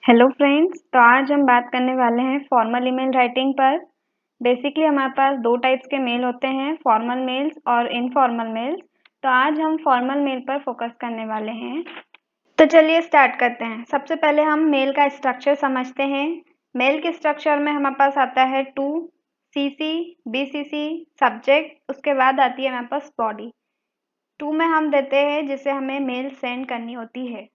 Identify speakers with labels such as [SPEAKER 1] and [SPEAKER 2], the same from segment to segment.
[SPEAKER 1] Hello friends, तो आज हम बात करने वाले हैं फॉर्मल ईमेल राइटिंग पर। बेसिकली हमारे पास दो टाइप्स के मेल होते हैं, फॉर्मल मेल्स और इनफॉर्मल मेल्स। तो आज हम फॉर्मल मेल पर फोकस करने वाले हैं। तो चलिए स्टार्ट करते हैं। सबसे पहले हम मेल का स्ट्रक्चर समझते हैं। मेल के स्ट्रक्चर में हमारे पास आता है टू, सीसी, बीसीसी, सब्जेक्ट, उसके बाद आती है हमारे पास बॉडी। टू में हम देते हैं जिसे हमें मेल सेंड करनी होती है।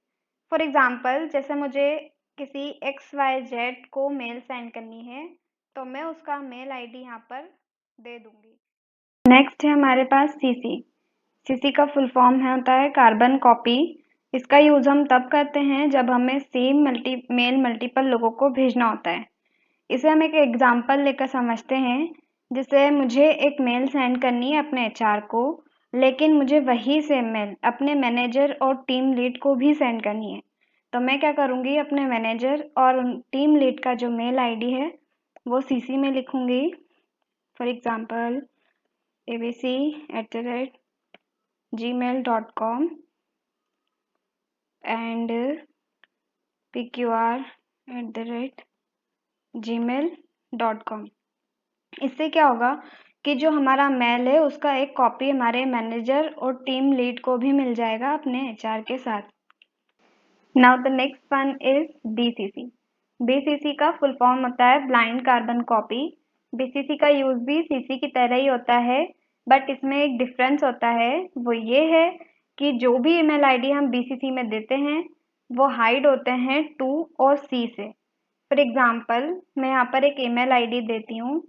[SPEAKER 1] फॉर एग्जाम्पल, जैसे मुझे किसी XYZ को मेल सेंड करनी है तो मैं उसका मेल आईडी यहाँ पर दे दूंगी। नेक्स्ट है हमारे पास सीसी। सीसी का फुल फॉर्म होता है कार्बन कॉपी। इसका यूज हम तब करते हैं जब हमें सेम मेल मल्टीपल लोगों को भेजना होता है। इसे हम एक एग्जाम्पल लेकर समझते हैं। जिसे मुझे एक मेल सेंड करनी है अपने HR को, लेकिन मुझे वही से मेल अपने मैनेजर और टीम लीड को भी सेंड करनी है। तो मैं क्या करूँगी, अपने मैनेजर और टीम लीड का जो मेल आईडी है वो CC में लिखूँगी। For example abc@gmail.com and pqr@gmail.com। इससे क्या होगा कि जो हमारा मेल है उसका एक कॉपी हमारे मैनेजर और टीम लीड को भी मिल जाएगा अपने HR के साथ। Now the next one is BCC। BCC का फुल फॉर्म होता है ब्लाइंड कार्बन कॉपी। BCC का यूज भी CC की तरह ही होता है, बट इसमें एक डिफरेंस होता है। वो ये है कि जो भी ईमेल आईडी हम BCC में देते हैं वो हाइड होते हैं टू और C से। फॉर एग्जाम्पल, मैं यहाँ पर एक ईमेल आईडी देती हूँ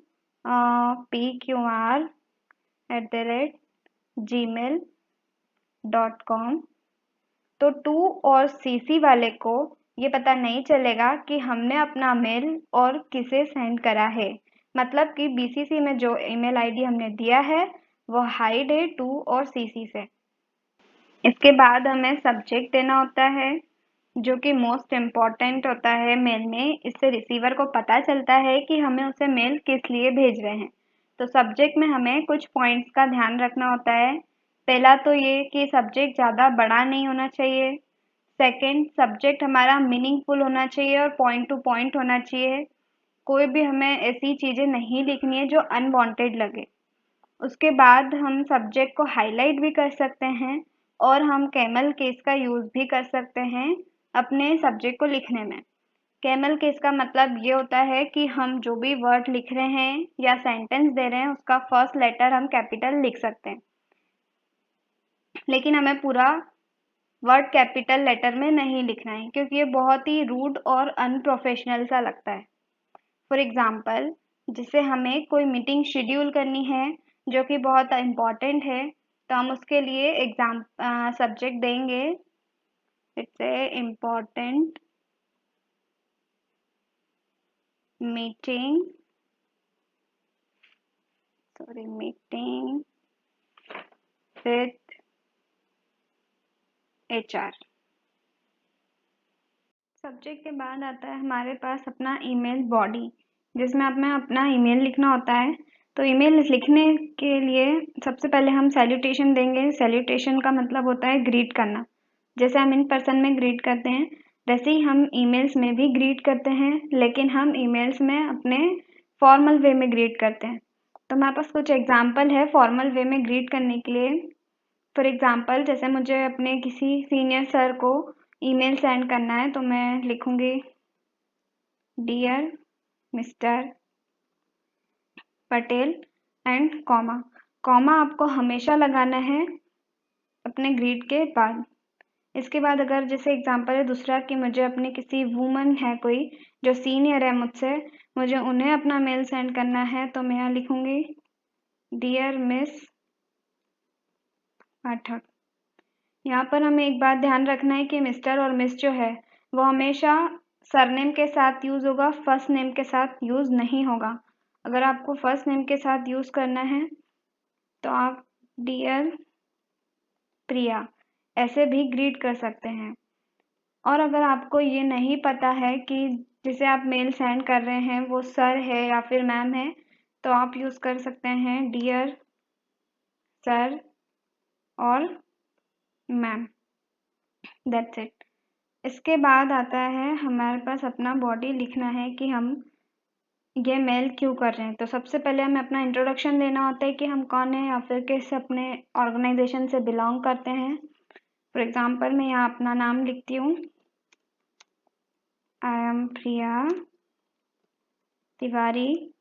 [SPEAKER 1] pqr@gmail.com। तो टू और CC वाले को ये पता नहीं चलेगा कि हमने अपना मेल और किसे सेंड करा है। मतलब कि BCC में जो ईमेल आईडी हमने दिया है वो हाइड है टू और CC से। इसके बाद हमें सब्जेक्ट देना होता है, जो कि मोस्ट इम्पॉर्टेंट होता है मेल में। इससे रिसीवर को पता चलता है कि हमें उसे मेल किस लिए भेज रहे हैं। तो सब्जेक्ट में हमें कुछ पॉइंट्स का ध्यान रखना होता है। पहला तो ये कि सब्जेक्ट ज़्यादा बड़ा नहीं होना चाहिए। सेकंड, सब्जेक्ट हमारा मीनिंगफुल होना चाहिए और पॉइंट टू पॉइंट होना चाहिए। कोई भी हमें ऐसी चीज़ें नहीं लिखनी है जो अनवांटेड लगे। उसके बाद हम सब्जेक्ट को हाईलाइट भी कर सकते हैं और हम कैमल केस का यूज़ भी कर सकते हैं अपने सब्जेक्ट को लिखने में। कैमल केस का मतलब ये होता है कि हम जो भी वर्ड लिख रहे हैं या सेंटेंस दे रहे हैं उसका फर्स्ट लेटर हम कैपिटल लिख सकते हैं, लेकिन हमें पूरा वर्ड कैपिटल लेटर में नहीं लिखना है क्योंकि ये बहुत ही रूड और अनप्रोफेशनल सा लगता है। फॉर एग्जाम्पल, जिसे हमें कोई मीटिंग शेड्यूल करनी है जो कि बहुत इम्पॉर्टेंट है, तो हम उसके लिए सब्जेक्ट देंगे। It's a important meeting with HR। Subject के बाद आता है हमारे पास अपना ईमेल बॉडी, जिसमें हमें अपना ईमेल लिखना होता है। तो ईमेल लिखने के लिए सबसे पहले हम सैल्यूटेशन देंगे। सैल्यूटेशन का मतलब होता है ग्रीट करना। जैसे हम इन पर्सन में ग्रीट करते हैं वैसे ही हम ईमेल्स में भी ग्रीट करते हैं, लेकिन हम ईमेल्स में अपने फॉर्मल वे में ग्रीट करते हैं। तो हमारे पास कुछ एग्जाम्पल है फॉर्मल वे में ग्रीट करने के लिए। फॉर एग्जाम्पल, जैसे मुझे अपने किसी सीनियर सर को ईमेल सेंड करना है तो मैं लिखूंगी dear mister Patel and comma. Comma आपको हमेशा लगाना है अपने ग्रीट के बाद। इसके बाद अगर जैसे एग्जांपल है दूसरा कि मुझे अपने किसी वुमन है कोई जो सीनियर है मुझसे, मुझे उन्हें अपना मेल सेंड करना है तो मैं यहाँ लिखूंगी डियर मिस पाठक। यहाँ पर हमें एक बात ध्यान रखना है कि मिस्टर और मिस जो है वो हमेशा सरनेम के साथ यूज़ होगा, फर्स्ट नेम के साथ यूज़ नहीं होगा। अगर आपको फर्स्ट नेम के साथ यूज़ करना है तो आप डियर प्रिया ऐसे भी ग्रीट कर सकते हैं। और अगर आपको ये नहीं पता है कि जिसे आप मेल सेंड कर रहे हैं वो सर है या फिर मैम है, तो आप यूज़ कर सकते हैं डियर सर और मैम। That's it. इसके बाद आता है हमारे पास अपना बॉडी लिखना है कि हम ये मेल क्यों कर रहे हैं। तो सबसे पहले हमें अपना इंट्रोडक्शन देना होता है कि हम कौन हैं या फिर किस अपने ऑर्गेनाइजेशन से बिलोंग करते हैं। फॉर एग्जांपल मैं यहाँ अपना नाम लिखती हूँ, I am Priya Tiwari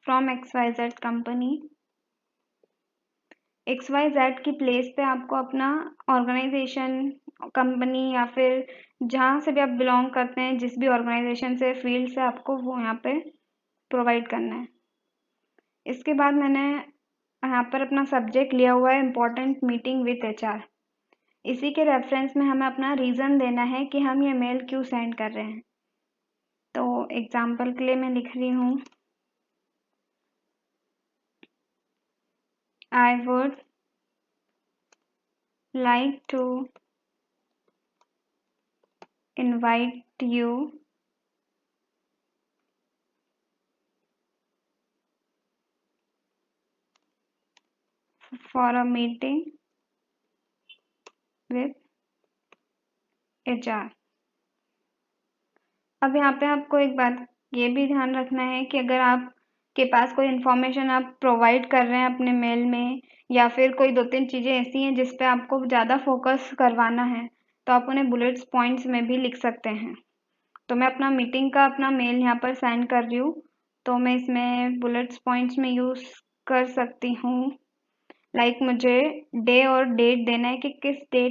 [SPEAKER 1] from XYZ company. XYZ की प्लेस पे आपको अपना ऑर्गेनाइजेशन, कंपनी या फिर जहाँ से भी आप बिलोंग करते हैं, जिस भी ऑर्गेनाइजेशन से, फील्ड से, आपको वो यहाँ पे प्रोवाइड करना है। इसके बाद मैंने यहाँ पर अपना सब्जेक्ट लिया हुआ है इम्पोर्टेंट मीटिंग विथ HR। इसी के रेफरेंस में हमें अपना रीज़न देना है कि हम ये मेल क्यों सेंड कर रहे हैं। तो एग्जाम्पल के लिए मैं लिख रही हूँ, I would like to invite you for a meeting with HR। अब यहाँ पे आपको एक बात ये भी ध्यान रखना है कि अगर आपके पास कोई इन्फॉर्मेशन आप प्रोवाइड कर रहे हैं अपने मेल में, या फिर कोई 2-3 चीज़ें ऐसी हैं जिस पे आपको ज़्यादा फोकस करवाना है, तो आप उन्हें बुलेट्स पॉइंट्स में भी लिख सकते हैं। तो मैं अपना मीटिंग का अपना मेल यहाँ पर सेंड कर रही हूँ, तो मैं इसमें बुलेट्स पॉइंट्स में यूज़ कर सकती हूँ। लाइक मुझे डे और डेट देना है कि किस डे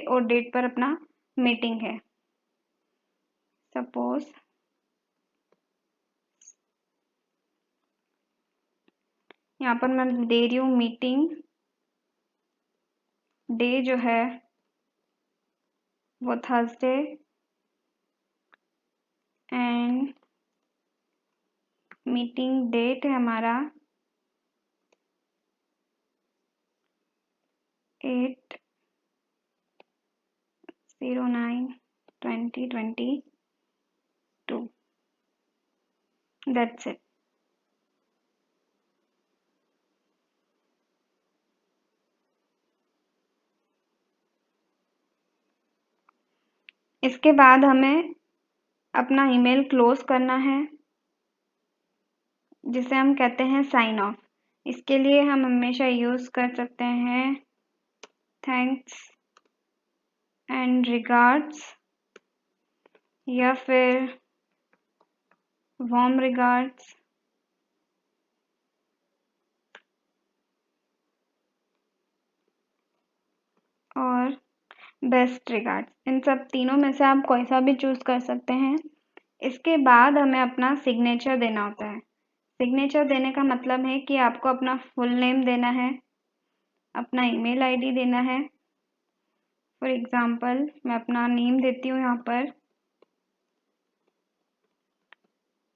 [SPEAKER 1] और डेट पर अपना मीटिंग है। सपोज यहाँ पर मैं दे रही हूँ मीटिंग डे जो है वो थर्सडे एंड मीटिंग डेट है हमारा 8/09/2022। That's it. इसके बाद हमें अपना ईमेल क्लोज करना है, जिसे हम कहते हैं साइन ऑफ। इसके लिए हम हमेशा यूज़ कर सकते हैं थैंक्स एंड रिगार्ड्स या फिर वार्म रिगार्ड्स और बेस्ट रिगार्ड्स। इन सब तीनों में से आप कोई सा भी चूज़ कर सकते हैं। इसके बाद हमें अपना सिग्नेचर देना होता है। सिग्नेचर देने का मतलब है कि आपको अपना फुल नेम देना है, अपना ईमेल आईडी देना है। फॉर एग्जांपल मैं अपना नेम देती हूँ यहाँ पर,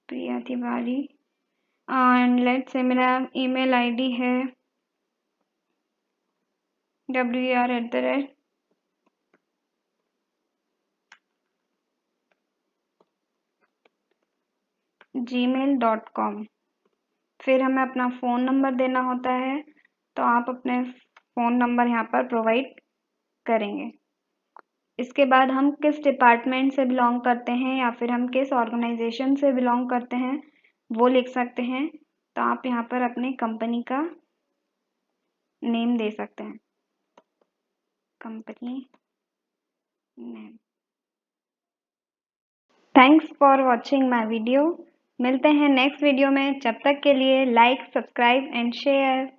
[SPEAKER 1] प्रिया तिवारी, एंड लेट्स से मेरा ईमेल आईडी है wr@gmail.com। फिर हमें अपना फ़ोन नंबर देना होता है, तो आप अपने फ़ोन नंबर यहाँ पर प्रोवाइड करेंगे। इसके बाद हम किस डिपार्टमेंट से बिलोंग करते हैं या फिर हम किस ऑर्गेनाइजेशन से बिलोंग करते हैं वो लिख सकते हैं। तो आप यहाँ पर अपने कंपनी का नेम दे सकते हैं, company name. Thanks for watching my video. मिलते हैं नेक्स्ट वीडियो में। जब तक के लिए लाइक, सब्सक्राइब एंड शेयर।